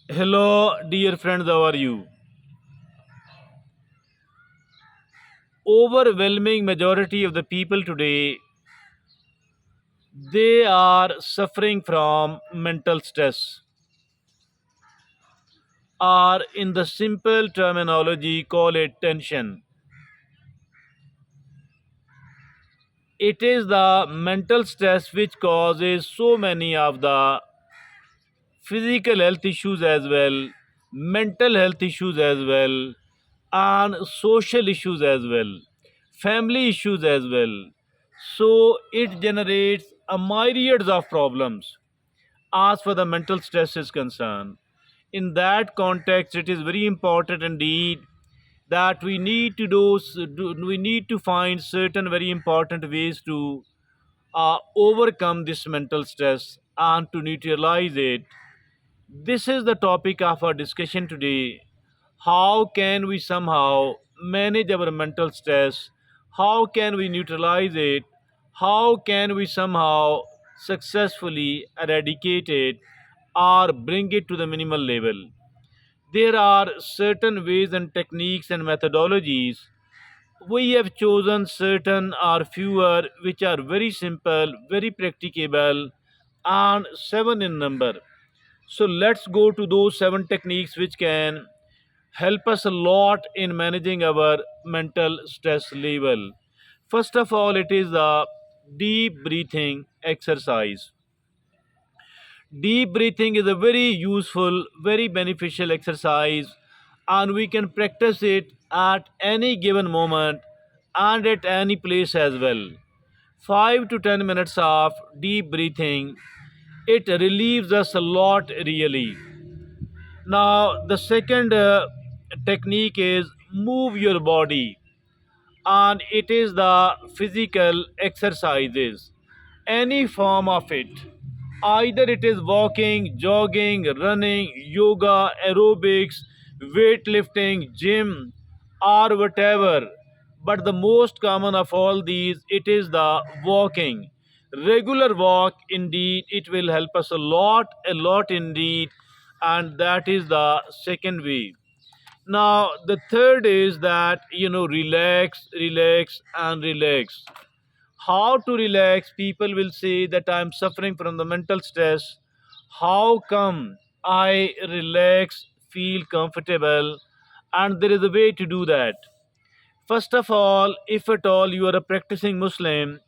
Hello, dear friends, how are you? Overwhelming majority of the people today, they are suffering from mental stress, or in the simple terminology, call it tension. It is the mental stress which causes so many of the physical health issues as well, mental health issues as well, and social issues as well, family issues as well. So it generates a myriad of problems as far the mental stress is concerned. In that context, it is very important indeed that we need to find certain very important ways to overcome this mental stress and to neutralize it. This is the topic of our discussion today. How can we somehow manage our mental stress? How can we neutralize it? How can we somehow successfully eradicate it or bring it to the minimal level? There are certain ways and techniques and methodologies. We have chosen certain or fewer which are very simple, very practicable, and seven in number. So let's go to those seven techniques which can help us a lot in managing our mental stress level. First of all, it is the deep breathing exercise. Deep breathing is a very useful, very beneficial exercise, and we can practice it at any given moment and at any place as well. 5 to 10 minutes of deep breathing, it relieves us a lot really. Now, the second technique is move your body, and it is the physical exercises, any form of it. Either it is walking, jogging, running, yoga, aerobics, weightlifting, gym, or whatever. But the most common of all these, it is the walking. Regular walk, indeed, it will help us a lot indeed, and that is the second way. Now, the third is that, relax, relax, and relax. How to relax? People will say that I'm suffering from the mental stress. How come I relax, feel comfortable? And there is a way to do that. First of all, if at all you are a practicing Muslim,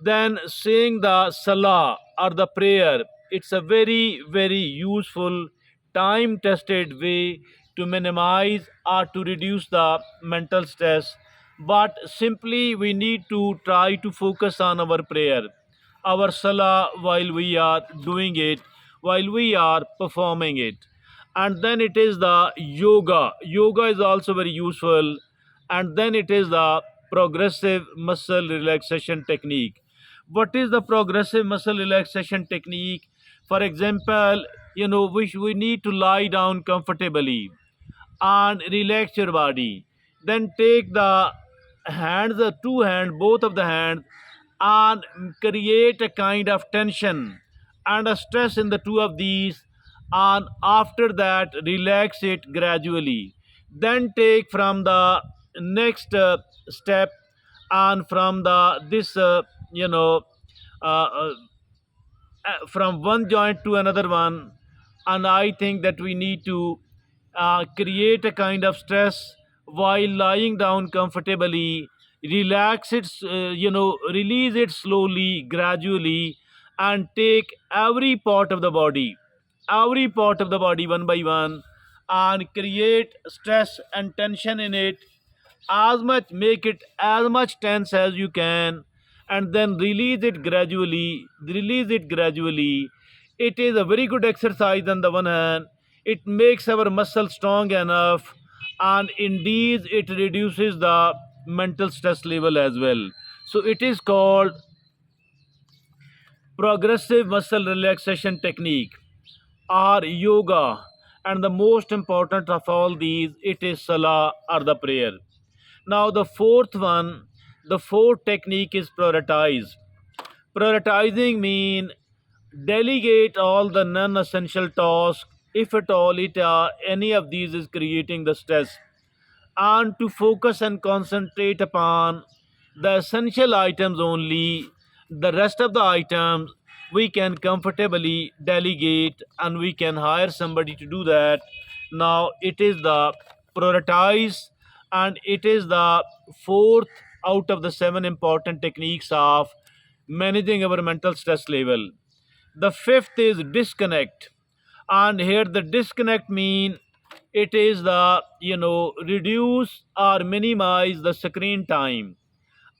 then saying the salah or the prayer, it's a very, very useful, time tested way to minimize or to reduce the mental stress. But simply we need to try to focus on our prayer, our salah, while we are doing it, while we are performing it. And then it is the yoga is also very useful. And then it is the progressive muscle relaxation technique. What is the progressive muscle relaxation technique? For example, we need to lie down comfortably and relax your body. Then take the hands, the two hands, both of the hands, and create a kind of tension and a stress in the two of these. And after that, relax it gradually. Then take from the next step, and from the this you know uh, uh, from one joint to another one. And I think that we need to create a kind of stress while lying down comfortably, relax it, release it slowly, gradually, and take every part of the body one by one, and create stress and tension in it. Make it as much tense as you can, and then release it gradually. It is a very good exercise. On the one hand, it makes our muscles strong enough, and indeed it reduces the mental stress level as well. So it is called progressive muscle relaxation technique, or yoga. And the most important of all these, it is salah, or the prayer. Now, the fourth technique is prioritize. Prioritizing mean delegate all the non-essential tasks if at all any of these is creating the stress, and to focus and concentrate upon the essential items only. The rest of the items we can comfortably delegate and we can hire somebody to do that. Now it is the prioritize, and it is the fourth out of the seven important techniques of managing our mental stress level. The fifth is disconnect, and here the disconnect mean it is the reduce or minimize the screen time,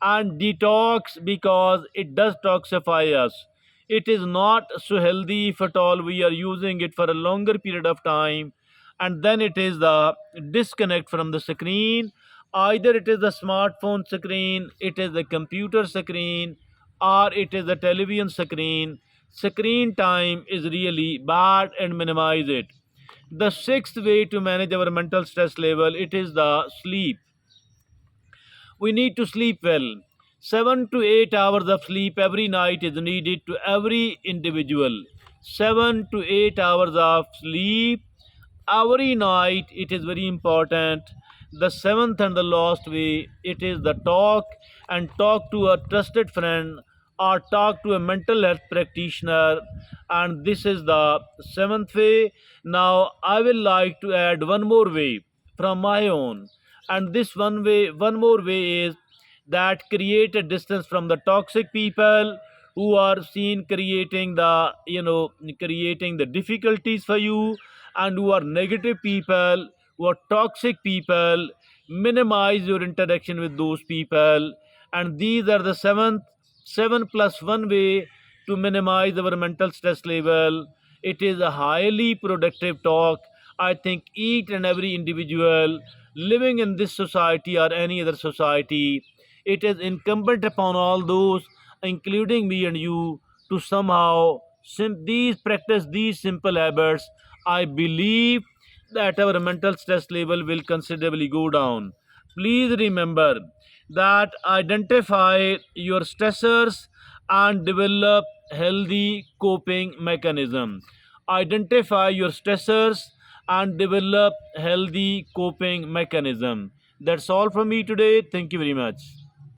and detox because it does toxify us. It is not so healthy if at all we are using it for a longer period of time. And then it is the disconnect from the screen. Either it is the smartphone screen, it is the computer screen, or it is the television screen. Screen time is really bad and minimize it. The sixth way to manage our mental stress level, it is the sleep. We need to sleep well. 7 to 8 hours of sleep every night is needed to every individual. 7 to 8 hours of sleep every night, it is very important. The seventh and the last way, it is the talk, and talk to a trusted friend or talk to a mental health practitioner. And this is the seventh way. Now I will like to add one more way from my own, and this one more way is that create a distance from the toxic people who are seen creating the creating the difficulties for you, and who are negative people, who are toxic people. Minimize your interaction with those people. And these are the seven plus one way to minimize our mental stress level. It is a highly productive talk. I think each and every individual living in this society or any other society, it is incumbent upon all those, including me and you, to somehow these practice these simple habits. I believe that our mental stress level will considerably go down. Please remember that identify your stressors and develop healthy coping mechanism. Identify your stressors and develop healthy coping mechanism. That's all from me today. Thank you very much.